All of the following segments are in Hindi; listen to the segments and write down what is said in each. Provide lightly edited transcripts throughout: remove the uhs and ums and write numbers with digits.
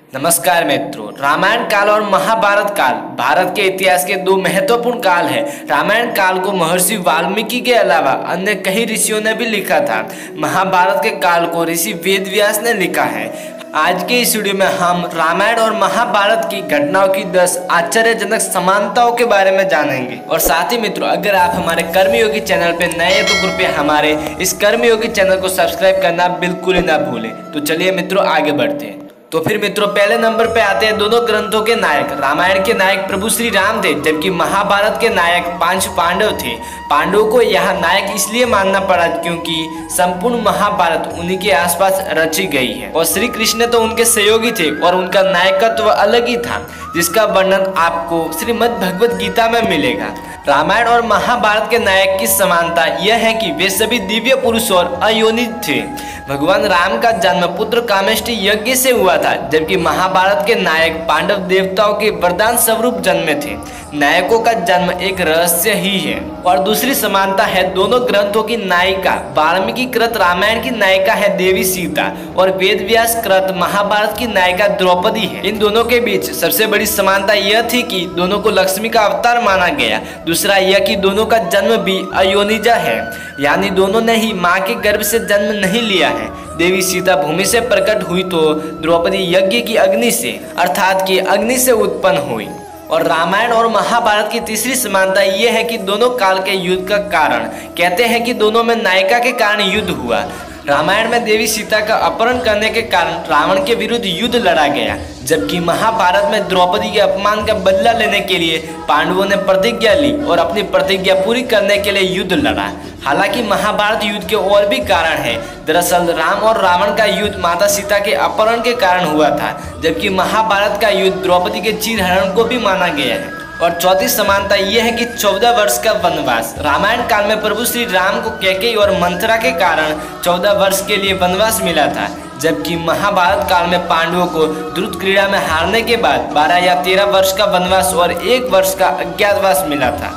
नमस्कार मित्रों, रामायण काल और महाभारत काल भारत के इतिहास के दो महत्वपूर्ण काल हैं। रामायण काल को महर्षि वाल्मीकि के अलावा अन्य कई ऋषियों ने भी लिखा था। महाभारत के काल को ऋषि वेदव्यास ने लिखा है। आज के इस वीडियो में हम रामायण और महाभारत की घटनाओं की 10 आश्चर्यजनक समानताओं के बारे में जानेंगे। और साथ ही मित्रों, अगर आप हमारे कर्मयोगी चैनल पे नए हैं तो कृपया हमारे इस कर्मयोगी चैनल को सब्सक्राइब करना बिल्कुल ही ना भूलें। तो चलिए मित्रों, आगे बढ़ते हैं। तो फिर मित्रों, पहले नंबर पे आते हैं दोनों ग्रंथों के नायक। रामायण के नायक प्रभु श्री राम थे, जबकि महाभारत के नायक 5 पांडव थे। पांडवों को यहाँ नायक इसलिए मानना पड़ा क्योंकि संपूर्ण महाभारत उन्हीं के आसपास रची गई है और श्री कृष्ण तो उनके सहयोगी थे और उनका नायकत्व अलग ही था, जिसका वर्णन आपको श्रीमद् भगवत गीता में मिलेगा। रामायण और महाभारत के नायक की समानता यह है कि वे सभी दिव्य पुरुष और अयोनिज थे। भगवान राम का जन्म पुत्र कामेष्टि यज्ञ से हुआ था, जबकि महाभारत के नायक पांडव देवताओं के वरदान स्वरूप जन्मे थे। नायकों का जन्म एक रहस्य ही है। और दूसरी समानता है दोनों ग्रंथों की नायिका। वाल्मीकि कृत रामायण की नायिका है देवी सीता और वेदव्यास कृत महाभारत की नायिका द्रौपदी है। इन दोनों के बीच सबसे बड़ी समानता यह थी कि दोनों को लक्ष्मी का अवतार माना गया। दूसरा यह कि दोनों का जन्म भी अयोनिजा है, यानी दोनों ने ही माँ के गर्भ से जन्म नहीं लिया है। देवी सीता भूमि से प्रकट हुई तो द्रौपदी यज्ञ की अग्नि से अर्थात कि अग्नि से उत्पन्न हुई। और रामायण और महाभारत की तीसरी समानता यह है कि दोनों काल के युद्ध का कारण कहते हैं कि दोनों में नायिका के कारण युद्ध हुआ। रामायण में देवी सीता का अपहरण करने के कारण रावण के विरुद्ध युद्ध लड़ा गया, जबकि महाभारत में द्रौपदी के अपमान का बदला लेने के लिए पांडवों ने प्रतिज्ञा ली और अपनी प्रतिज्ञा पूरी करने के लिए युद्ध लड़ा। हालांकि महाभारत युद्ध के और भी कारण है। दरअसल राम और रावण का युद्ध माता सीता के अपहरण के कारण हुआ था, जबकि महाभारत का युद्ध द्रौपदी के चीरहरण को भी माना गया है। और चौथी समानता यह है कि 14 वर्ष का वनवास। रामायण काल में प्रभु श्री राम को कैकेयी और मंथरा के कारण 14 वर्ष के लिए वनवास मिला था, जबकि महाभारत काल में पांडवों को द्रुत क्रीड़ा में हारने के बाद 12 या 13 वर्ष का वनवास और 1 वर्ष का अज्ञातवास मिला था।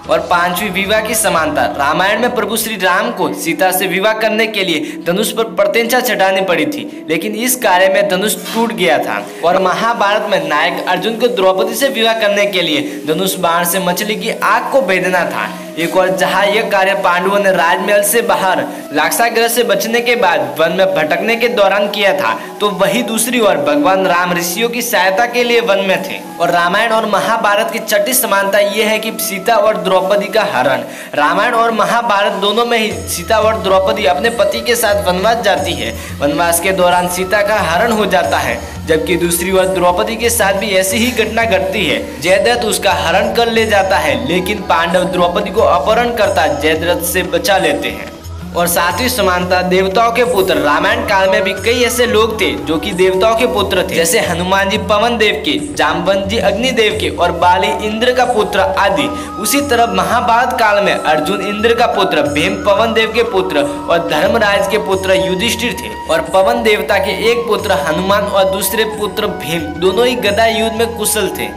और पांचवी, विवाह की समानता। रामायण में प्रभु श्री राम को सीता से विवाह करने के लिए धनुष पर प्रत्यंचा चढ़ानी पड़ी थी, लेकिन इस कार्य में धनुष टूट गया था। और महाभारत में नायक अर्जुन को द्रौपदी से विवाह करने के लिए धनुष बाण से मछली की आग को भेदना था। एक और जहाँ यह कार्य पांडवों ने राजमहल से बाहर लाक्षागृह से बचने के बाद वन में भटकने के दौरान किया था, तो वही दूसरी ओर भगवान राम ऋषियों की सहायता के लिए वन में थे। और रामायण और महाभारत की छठी समानता यह है कि सीता और द्रौपदी का हरण। रामायण और महाभारत दोनों में ही सीता और द्रौपदी अपने पति के साथ वनवास जाती है। वनवास के दौरान सीता का हरण हो जाता है, जबकि दूसरी ओर द्रौपदी के साथ भी ऐसी ही घटना घटती है। जयद्रथ उसका हरण कर ले जाता है, लेकिन पांडव द्रौपदी को अपहरण करता जयद्रथ से बचा लेते हैं। और सातवीं समानता, देवताओं के पुत्र। रामायण काल में भी कई ऐसे लोग थे जो कि देवताओं के पुत्र थे, जैसे हनुमान जी पवन देव के, जामवंत जी अग्निदेव के और बाली इंद्र का पुत्र आदि। उसी तरह महाभारत काल में अर्जुन इंद्र का पुत्र, भीम पवन देव के पुत्र और धर्मराज के पुत्र युधिष्ठिर थे। और पवन देवता के एक पुत्र हनुमान और दूसरे पुत्र भीम दोनों ही गदा युद्ध में कुशल थे।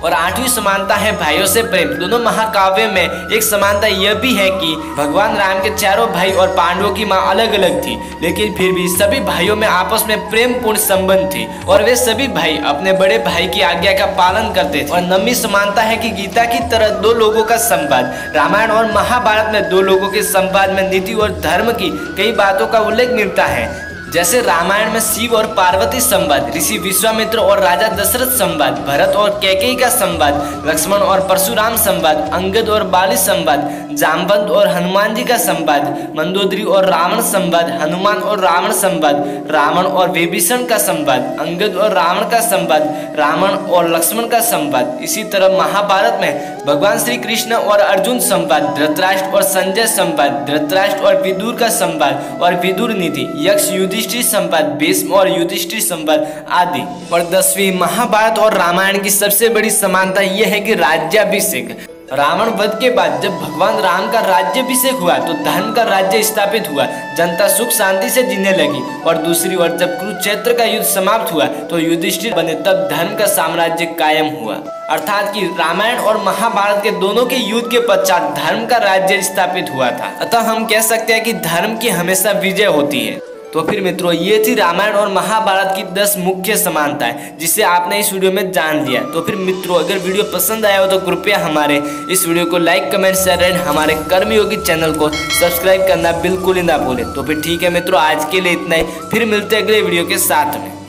और आठवीं समानता है भाइयों से प्रेम। दोनों महाकाव्य में एक समानता यह भी है कि भगवान राम के चारों भाई और पांडवों की माँ अलग अलग थी, लेकिन फिर भी सभी भाइयों में आपस में प्रेम पूर्ण संबंध थी और वे सभी भाई अपने बड़े भाई की आज्ञा का पालन करते थे। और नवीं समानता है कि गीता की तरह दो लोगों का संवाद। रामायण और महाभारत में दो लोगों के संवाद में नीति और धर्म की कई बातों का उल्लेख मिलता है, जैसे रामायण में शिव और पार्वती संवाद, ऋषि विश्वामित्र और राजा दशरथ संवाद, भरत और कैकेयी का संवाद, लक्ष्मण और परशुराम संवाद, अंगद और बाली संवाद, जामवंत और हनुमान जी का संवाद, मंदोदरी और रावण संवाद, हनुमान और रावण संवाद, रावण और विभीषण का संवाद, अंगद और रावण का संवाद, रावण और लक्ष्मण का संवाद। इसी तरह महाभारत में भगवान श्री कृष्ण और अर्जुन संवाद, धृतराष्ट्र और संजय संवाद, धृतराष्ट्र और विदुर का संवाद और विदुर नीति, यक्ष युधिष्ठिर संवाद, भीष्म और युधिष्ठिर संवाद आदि। और 10वीं, महाभारत और रामायण की सबसे बड़ी समानता यह है कि राज्याभिषेक। रावण वध के बाद जब भगवान राम का राज्याभिषेक हुआ तो धर्म का राज्य स्थापित हुआ, जनता सुख शांति से जीने लगी। और दूसरी ओर जब कुरुक्षेत्र का युद्ध समाप्त हुआ तो युधिष्ठिर बने, तब धर्म का साम्राज्य कायम हुआ। अर्थात कि रामायण और महाभारत के दोनों के युद्ध के पश्चात धर्म का राज्य स्थापित हुआ था। अतः हम कह सकते हैं कि धर्म की हमेशा विजय होती है। तो फिर मित्रों ये थी रामायण और महाभारत की 10 मुख्य समानताएं जिसे आपने इस वीडियो में जान लिया। तो फिर मित्रों अगर वीडियो पसंद आया हो तो कृपया हमारे इस वीडियो को लाइक कमेंट शेयर एंड हमारे कर्मयोगी चैनल को सब्सक्राइब करना बिल्कुल ही ना भूलें। तो फिर ठीक है मित्रों, आज के लिए इतना ही, फिर मिलते हैं अगले वीडियो के साथ में।